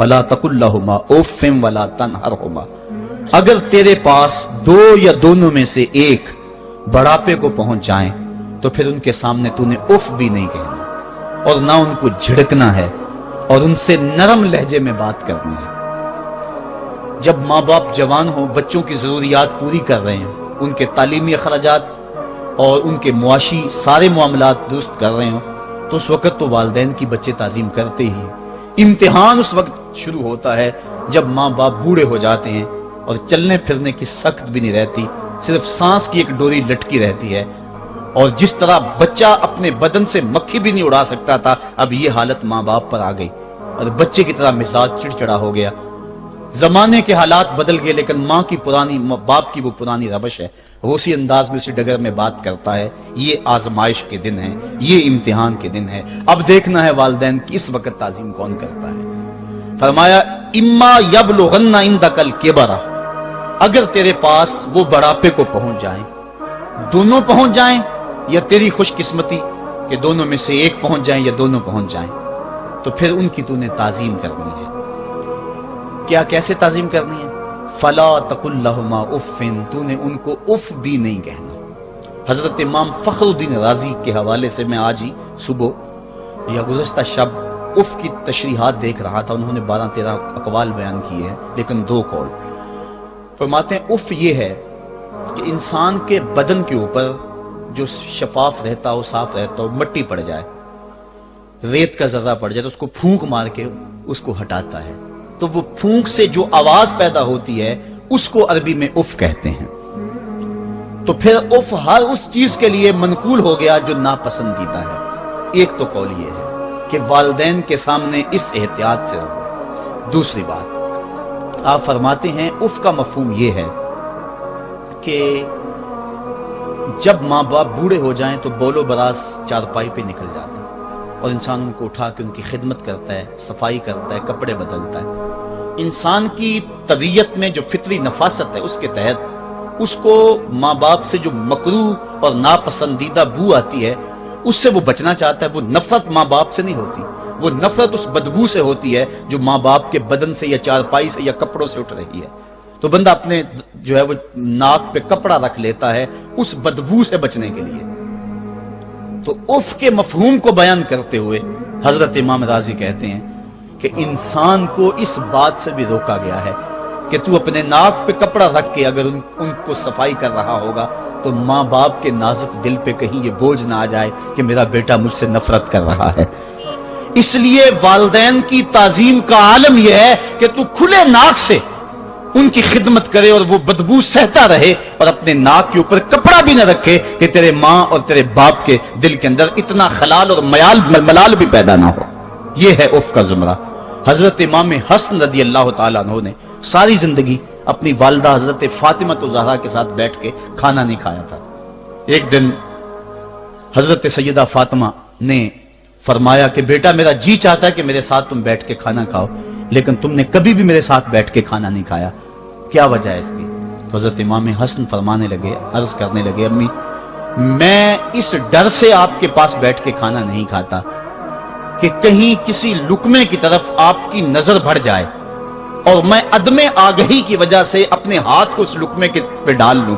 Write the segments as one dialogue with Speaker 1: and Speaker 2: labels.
Speaker 1: فلا تقل لہما اف ولا تنہرہما، اگر تیرے پاس دو یا دونوں میں سے ایک بڑھاپے کو پہنچ جائیں تو پھر ان کے سامنے تو نے اف بھی نہیں کہنا، اور نہ ان کو جھڑکنا ہے اور ان سے نرم لہجے میں بات کرنی ہے۔ جب ماں باپ جوان ہوں، بچوں کی ضروریات پوری کر رہے ہیں، ان کے تعلیمی اخراجات اور ان کے معاشی سارے معاملات درست کر رہے ہوں، تو اس وقت تو والدین کی بچے تعظیم کرتے ہی۔ امتحان اس وقت شروع ہوتا ہے جب ماں باپ بوڑھے ہو جاتے ہیں اور چلنے پھرنے کی سخت بھی نہیں رہتی، صرف سانس کی ایک ڈوری لٹکی رہتی ہے، اور جس طرح بچہ اپنے بدن سے مکھی بھی نہیں اڑا سکتا تھا، اب یہ حالت ماں باپ پر آ گئی اور بچے کی طرح مزاج چڑچڑا ہو گیا۔ زمانے کے حالات بدل گئے، لیکن ماں کی پرانی، باپ کی وہ پرانی روش ہے، وہ اسی انداز میں اسی ڈگر میں بات کرتا ہے۔ یہ آزمائش کے دن ہیں، یہ امتحان کے دن ہے۔ اب دیکھنا ہے والدین کی اس وقت تعظیم کون کرتا ہے۔ فرمایا اما یبلغن عندک الکبر، اگر تیرے پاس وہ بڑھاپے کو پہنچ جائیں، دونوں پہنچ جائیں، یا تیری خوش قسمتی کہ دونوں میں سے ایک پہنچ جائیں یا دونوں پہنچ جائیں، تو پھر ان کی تو نے تعظیم کرنی ہے۔ کیا کیسے تعظیم کرنی ہے؟ فلا تقل لہما اف، تو نے ان کو اف بھی نہیں کہنا۔ حضرت امام فخر الدین رازی کے حوالے سے میں آج ہی صبح یا گزشتہ شب اف کی تشریحات دیکھ رہا تھا، انہوں نے 12-13 اقوال بیان کیے ہیں، لیکن 2 قول فرماتے ہیں۔ اف یہ ہے کہ انسان کے بدن کے اوپر جو شفاف رہتا ہو، صاف رہتا ہو، مٹی پڑ جائے، ریت کا ذرہ پڑ جائے تو اس کو پھونک مار کے اس کو ہٹاتا ہے، تو وہ پھونک سے جو آواز پیدا ہوتی ہے اس کو عربی میں اف کہتے ہیں۔ تو پھر اف ہر اس چیز کے لیے منقول ہو گیا جو ناپسندیدہ ہے۔ ایک تو قول یہ ہے کہ والدین کے سامنے اس احتیاط سے رہو۔ دوسری بات آپ فرماتے ہیں اف کا مفہوم یہ ہے کہ جب ماں باپ بوڑھے ہو جائیں تو بول و براز چارپائی پہ نکل جاتا ہے اور انسان ان کو اٹھا کے ان کی خدمت کرتا ہے، صفائی کرتا ہے، کپڑے بدلتا ہے۔ انسان کی طبیعت میں جو فطری نفاست ہے اس کے تحت اس کو ماں باپ سے جو مکروہ اور ناپسندیدہ بو آتی ہے اس سے وہ بچنا چاہتا ہے۔ وہ نفرت ماں باپ سے نہیں ہوتی، وہ نفرت اس بدبو سے ہوتی ہے جو ماں باپ کے بدن سے یا چارپائی سے یا کپڑوں سے اٹھ رہی ہے۔ تو بندہ اپنے جو ہے وہ ناک پہ کپڑا رکھ لیتا ہے اس بدبو سے بچنے کے لیے۔ تو اف کے مفہوم کو بیان کرتے ہوئے حضرت امام رازی کہتے ہیں کہ انسان کو اس بات سے بھی روکا گیا ہے کہ تو اپنے ناک پہ کپڑا رکھ کے اگر ان کو صفائی کر رہا ہوگا تو ماں باپ کے نازک دل پہ کہیں یہ بوجھ نہ آ جائے کہ میرا بیٹا مجھ سے نفرت کر رہا ہے۔ اس لیے والدین کی تعظیم کا عالم یہ ہے کہ تو کھلے ناک سے ان کی خدمت کرے اور وہ بدبو سہتا رہے، اور اپنے ناک کے اوپر کپڑا بھی نہ رکھے کہ تیرے ماں اور تیرے باپ کے دل کے اندر اتنا خلال اور ملال بھی پیدا نہ ہو۔ یہ ہے اف کا زمرہ۔ حضرت امام حسن رضی اللہ تعالیٰ عنہ نے ساری زندگی اپنی والدہ حضرت فاطمہ الزہرا کے ساتھ بیٹھ کے کھانا نہیں کھایا تھا۔ ایک دن حضرت سیدہ فاطمہ نے فرمایا کہ بیٹا میرا جی چاہتا ہے کہ میرے ساتھ تم بیٹھ کے کھانا کھاؤ، لیکن تم نے کبھی بھی میرے ساتھ بیٹھ کے کھانا نہیں کھایا، کیا وجہ ہے اس کی؟ تو حضرت امام حسن فرمانے لگے، عرض کرنے لگے امی میں اس ڈر سے آپ کے پاس بیٹھ کے کھانا نہیں کھاتا کہ کہیں کسی لقمے کی طرف آپ کی نظر بڑھ جائے اور میں عدم آگہی کی وجہ سے اپنے ہاتھ کو اس لقمے پہ ڈال لوں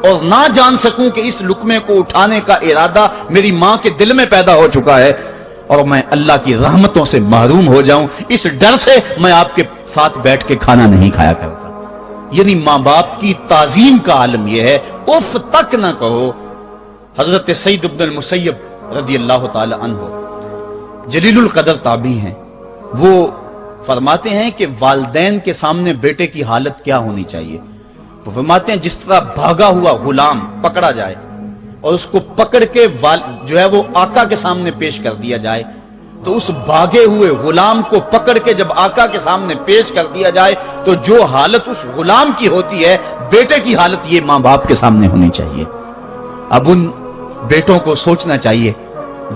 Speaker 1: اور نہ جان سکوں کہ اس لقمے کو اٹھانے کا ارادہ میری ماں کے دل میں پیدا ہو چکا ہے اور میں اللہ کی رحمتوں سے محروم ہو جاؤں، اس ڈر سے میں آپ کے ساتھ بیٹھ کے کھانا نہیں کھایا کرتا۔ یعنی ماں باپ کی تعظیم کا عالم یہ ہے، اف تک نہ کہو۔ حضرت سعید بن المسیب رضی اللہ تعالی عنہ جلیل القدر تابعی ہیں، وہ فرماتے ہیں کہ والدین کے سامنے بیٹے کی حالت کیا ہونی چاہیے۔ وہ فرماتے ہیں جس طرح بھاگا ہوا غلام پکڑا جائے اور اس کو پکڑ کے جو ہے وہ آقا کے سامنے پیش کر دیا جائے، تو اس بھاگے ہوئے غلام کو پکڑ کے جب آقا کے سامنے پیش کر دیا جائے تو جو حالت اس غلام کی ہوتی ہے، بیٹے کی حالت یہ ماں باپ کے سامنے ہونی چاہیے۔ اب ان بیٹوں کو سوچنا چاہیے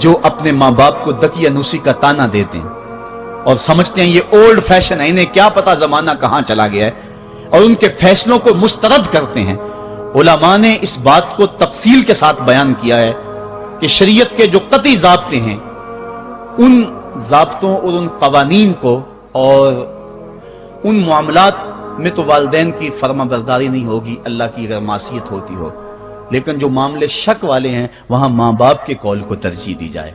Speaker 1: جو اپنے ماں باپ کو دقیانوسی کا تانا دیتے ہیں اور سمجھتے ہیں یہ اولڈ فیشن ہے، انہیں کیا پتا زمانہ کہاں چلا گیا ہے، اور ان کے فیصلوں کو مسترد کرتے ہیں۔ علماء نے اس بات کو تفصیل کے ساتھ بیان کیا ہے کہ شریعت کے جو قطعی ضابطے ہیں ان ضابطوں اور ان قوانین کو اور ان معاملات میں تو والدین کی فرما برداری نہیں ہوگی اللہ کی اگر معصیت ہوتی ہو، لیکن جو معاملے شک والے ہیں وہاں ماں باپ کے قول کو ترجیح دی جائے۔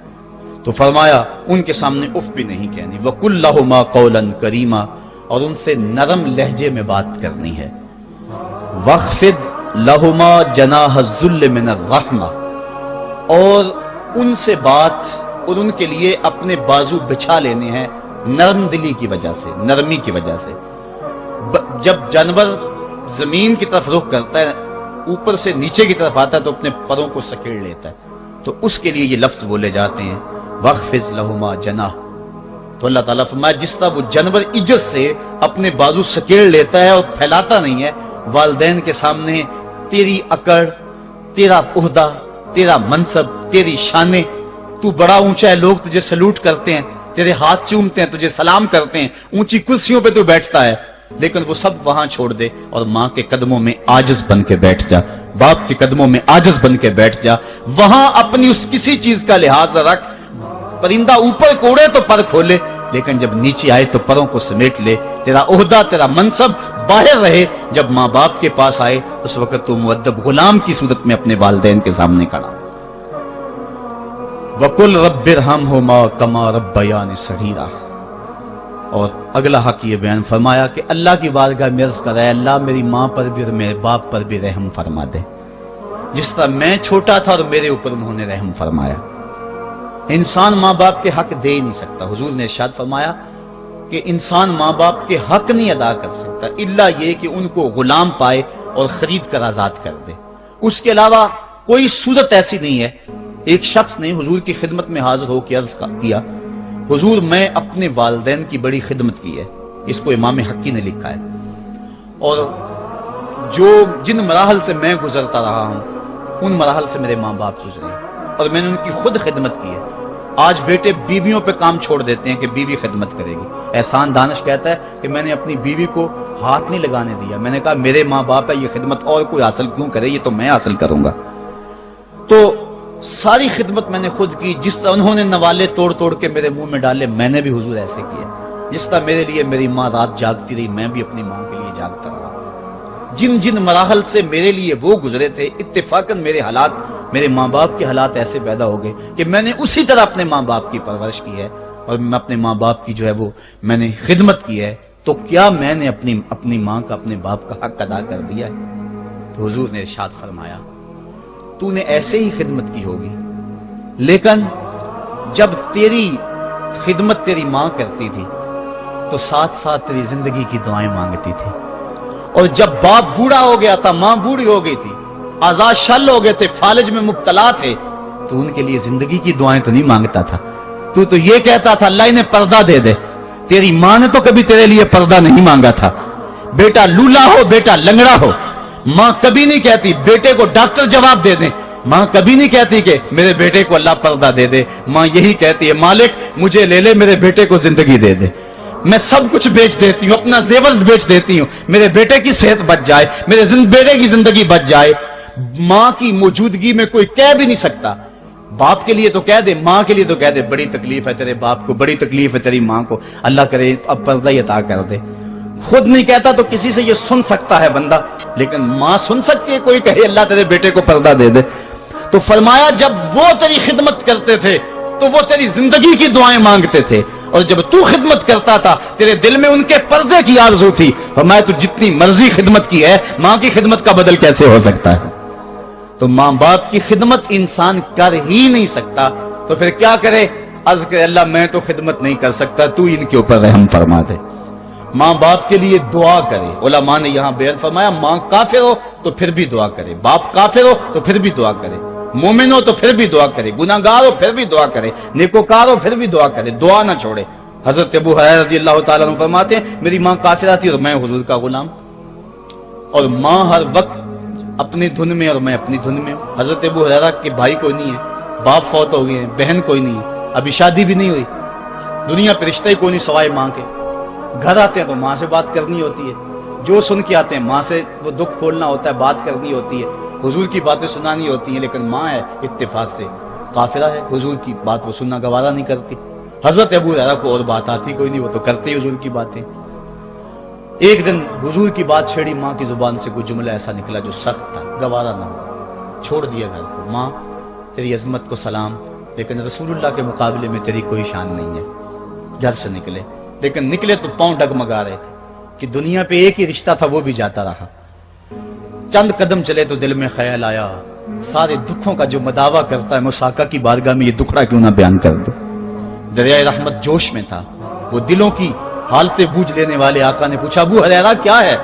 Speaker 1: تو فرمایا ان کے سامنے اف بھی نہیں کہنی، وَقُلْ لَهُمَا قَوْلًا كَرِيمًا، اور ان سے نرم لہجے میں بات کرنی ہے۔ وَاخْفِضْ لَهُمَا جَنَاحَ الذُّلِّ مِنَ الرَّحْمَةِ، اور ان سے بات اور ان کے لیے اپنے بازو بچھا لینے ہیں نرم دلی کی وجہ سے، نرمی کی وجہ سے۔ جب جانور زمین کی طرف رخ کرتا ہے، اوپر سے نیچے کی طرف آتا ہے تو اپنے پروں کو سکیڑ لیتا ہے، تو اس کے لیے یہ لفظ بولے جاتے ہیں وَاخْفِضْ لَهُمَا جَنَاحَ۔ تو اللہ تعالیٰ فرمایا جس طرح وہ جانور عجز سے اپنے بازو سکیڑ لیتا ہے اور پھیلاتا نہیں ہے، والدین کے سامنے تیری اکڑ، تیرا عہدہ، تیرا منصب، تیری شانیں، تو بڑا اونچا ہے، لوگ تجھے سلوٹ کرتے ہیں، تیرے ہاتھ چومتے ہیں، تجھے سلام کرتے ہیں، اونچی کرسیوں پہ تو بیٹھتا ہے، لیکن وہ سب وہاں چھوڑ دے اور ماں کے قدموں میں عاجز بن کے بیٹھ جا، باپ کے قدموں میں عاجز بن کے بیٹھ جا، وہاں اپنی اس کسی چیز کا لحاظ رکھ، پرندہ اوپر کوڑے تو پر کھولے، لیکن جب نیچے آئے تو پروں کو سمیٹ لے، تیرا عہدہ، تیرا منصب باہر رہے، جب ماں باپ کے پاس آئے اس وقت تو مؤدب غلام کی صورت میں اپنے والدین کے سامنے کھڑا۔ وَقُلْ رَبِّ ارْحَمْهُمَا كَمَا رَبَّيَانِي صَغِيرًا، اور اگلا حق یہ بیان فرمایا کہ اللہ کی بارگاہ میں عرض کر رہا ہے اللہ میری ماں پر بھی اور میرے باپ پر بھی رحم فرما دے، جس طرح میں چھوٹا تھا اور میرے اوپر انہوں نے رحم فرمایا۔ انسان ماں باپ کے حق دے ہی نہیں سکتا، حضور نے ارشاد فرمایا کہ انسان ماں باپ کے حق نہیں ادا کر سکتا الا یہ کہ ان کو غلام پائے اور خرید کر آزاد کر دے، اس کے علاوہ کوئی صورت ایسی نہیں ہے۔ ایک شخص نے حضور کی خدمت میں حاضر ہو کے عرض کیا حضور میں اپنے والدین کی بڑی خدمت کی ہے، اس کو امام حقی نے لکھا ہے، اور جن مراحل سے میں گزرتا رہا ہوں ان مراحل سے میرے ماں باپ گزرے اور میں نے ان کی خود خدمت کی ہے۔ آج بیٹے بیویوں پہ کام چھوڑ دیتے ہیں کہ بیوی خدمت کرے گی۔ احسان دانش کہتا ہے کہ میں نے اپنی بیوی کو ہاتھ نہیں لگانے دیا، میں نے کہا میرے ماں باپ ہے، یہ خدمت اور کوئی حاصل کیوں کرے، یہ تو میں حاصل کروں گا۔ تو ساری خدمت میں نے خود کی، جس طرح انہوں نے نوالے توڑ توڑ کے میرے منہ میں ڈالے میں نے بھی حضور ایسے کیا، جس طرح میرے لیے میری ماں رات جاگتی رہی میں بھی اپنی ماں کے لیے جاگتا رہا۔ جن جن مراحل سے میرے لیے وہ گزرے تھے اتفاقاً میرے حالات، میرے ماں باپ کے حالات ایسے پیدا ہو گئے کہ میں نے اسی طرح اپنے ماں باپ کی پرورش کی ہے اور میں اپنے ماں باپ کی جو ہے وہ میں نے خدمت کی ہے، تو کیا میں نے اپنی ماں کا اپنے باپ کا حق ادا کر دیا ہے؟ تو حضور نے ارشاد فرمایا تو نے ایسے ہی خدمت کی ہوگی، لیکن جب تیری خدمت تیری ماں کرتی تھی تو ساتھ ساتھ تیری زندگی کی دعائیں مانگتی تھی، اور جب باپ بوڑھا ہو گیا تھا، ماں بوڑھی ہو گئی تھی، آزاد شل ہو گئے تھے، فالج میں مبتلا تھے، تو ان کے لیے زندگی کی دعائیں تو نہیں مانگتا تھا، تو یہ کہتا تھا اللہ انہیں پردہ دے دے۔ تیری ماں نے تو کبھی تیرے لیے پردہ نہیں مانگا تھا، بیٹا لولا ہو بیٹا لنگڑا ہو، ماں کبھی نہیں کہتی بیٹے کو ڈاکٹر جواب دے دیں، ماں کبھی نہیں کہتی کہ میرے بیٹے کو اللہ پردہ دے دے، ماں یہی کہتی ہے مالک مجھے لے لے، میرے بیٹے کو زندگی دے دے، میں سب کچھ بیچ دیتی ہوں، اپنا زیور بیچ دیتی ہوں، میرے بیٹے کی صحت بچ جائے، میرے بیٹے کی زندگی بچ جائے۔ ماں کی موجودگی میں کوئی کہہ بھی نہیں سکتا، باپ کے لیے تو کہہ دے، ماں کے لیے تو کہہ دے بڑی تکلیف ہے تیرے باپ کو، بڑی تکلیف ہے تیری ماں کو، اللہ کرے اب پردہ ہی عطا کر دے۔ خود نہیں کہتا تو کسی سے یہ سن سکتا ہے بندہ، لیکن ماں سن سکتی ہے کوئی کہے اللہ تیرے بیٹے کو پردہ دے دے؟ تو فرمایا جب وہ تیری خدمت کرتے تھے تو وہ تیری زندگی کی دعائیں مانگتے تھے، اور جب تو خدمت کرتا تھا تیرے دل میں ان کے پردے کی آرزو تھی۔ فرمایا تو جتنی مرضی خدمت کی ہے، ماں کی خدمت کا بدل کیسے ہو سکتا ہے؟ تو ماں باپ کی خدمت انسان کر ہی نہیں سکتا، تو پھر کیا کرے؟ عرض کرے اللہ میں تو خدمت نہیں کر سکتا، تو ان کے اوپر رحم فرما دے۔ ماں باپ کے لیے دعا کرے، علماء نے یہاں بیان فرمایا ماں کافر ہو تو پھر بھی دعا کرے، باپ کافر ہو تو پھر بھی دعا کرے، مومن ہو تو پھر بھی دعا کرے، گناہگار ہو پھر بھی دعا کرے، نیکوکار ہو پھر بھی دعا کرے، دعا نہ چھوڑے۔ حضرت ابو ہریرہ رضی اللہ تعالیٰ عنہ فرماتے ہیں میری ماں کافرہ تھی اور میں حضور کا غلام، اور ماں ہر وقت اپنی دھن میں اور میں اپنی دھن میں ہوں۔ حضرت ابو ہریرہ کے بھائی کوئی نہیں ہے، باپ فوت ہو گئے ہیں، بہن کوئی نہیں ہے، ابھی شادی بھی نہیں ہوئی، دنیا پہ رشتہ ہی کوئی نہیں سوائے ماں کے، گھر آتے ہیں تو ماں سے بات کرنی ہوتی ہے، جو سن کے آتے ہیں ماں سے وہ دکھ کھولنا ہوتا ہے، بات کرنی ہوتی ہے، حضور کی باتیں سنانی ہوتی ہیں، لیکن ماں ہے اتفاق سے کافرہ ہے، حضور کی بات وہ سننا گوارا نہیں کرتی۔ حضرت ابو ہریرہ کو اور بات آتی کوئی نہیں، وہ تو کرتے ہی حضور کی باتیں۔ ایک دن حضور کی بات چھیڑی، ماں کی زبان سے کوئی جملہ ایسا نکلا جو سخت تھا، گوارا نہ ہو، چھوڑ دیا گھر کو۔ ماں تیری عظمت کو سلام، لیکن رسول اللہ کے مقابلے میں تیری کوئی شان نہیں ہے۔ گھر سے نکلے، لیکن نکلے تو پاؤں ڈگمگا رہے تھے کہ دنیا پہ ایک ہی رشتہ تھا، وہ بھی جاتا رہا۔ چند قدم چلے تو دل میں خیال آیا، سارے دکھوں کا جو مداوع کرتا ہے، مس آقا کی بارگاہ میں یہ دکھڑا کیوں نہ بیان کر دو۔ دریائے رحمت جوش میں تھا، وہ دلوں کی حالتیں بوجھ لینے والے آقا نے پوچھا، ابو ہریرہ کیا ہے؟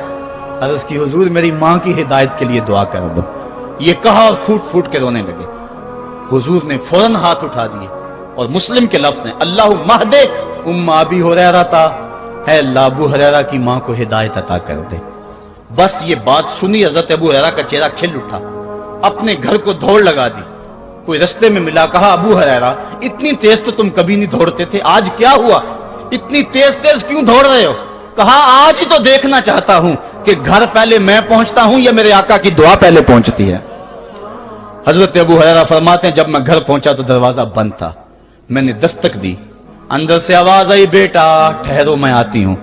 Speaker 1: عرض کی، حضور میری ماں کی ہدایت کے لیے دعا کر دو۔ یہ کہا اور پھوٹ پھوٹ کے رونے لگے۔ حضور نے فوراً ہاتھ اٹھا دیے اور مسلم کے لفظ ہیں، اللہم اہد ام ابی ہریرہ، اے اللہ ابو ہریرہ کی ماں کو ہدایت عطا کر دے۔ بس یہ بات سنی حضرت ابو ہریرہ کا چہرہ کھل اٹھا، اپنے گھر کو دوڑ لگا دی۔ کوئی رستے میں ملا، کہا ابو ہریرہ اتنی تیز تو تم کبھی نہیں دوڑتے تھے، آج کیا ہوا؟ اتنی تیز تیز کیوں دوڑ رہے ہو؟ کہا آج ہی تو دیکھنا چاہتا ہوں کہ گھر پہلے میں پہنچتا ہوں یا میرے آقا کی دعا پہلے پہنچتی ہے۔ حضرت ابو ہریرہ فرماتے ہیں جب میں گھر پہنچا تو دروازہ بند تھا، میں نے دستک دی، اندر سے آواز آئی، بیٹا ٹھہرو میں آتی ہوں۔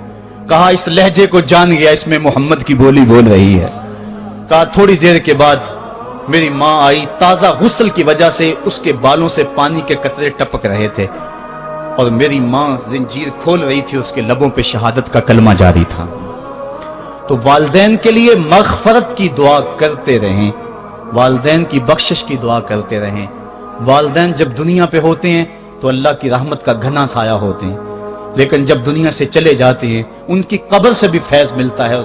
Speaker 1: کہا اس لہجے کو جان گیا، اس میں محمد کی بولی بول رہی ہے۔ کہا تھوڑی دیر کے بعد میری ماں آئی، تازہ غسل کی وجہ سے اس کے بالوں سے پانی کے قطرے ٹپک رہے تھے، اور میری ماں زنجیر کھول رہی تھی، اس کے لبوں پہ شہادت کا کلمہ جاری تھا۔ تو والدین کے لیے مغفرت کی دعا کرتے رہیں، والدین کی بخشش کی دعا کرتے رہیں۔ والدین جب دنیا پہ ہوتے ہیں تو اللہ کی رحمت کا گھنا سایہ ہوتے ہیں، لیکن جب دنیا سے چلے جاتے ہیں ان کی قبر سے بھی فیض ملتا ہے۔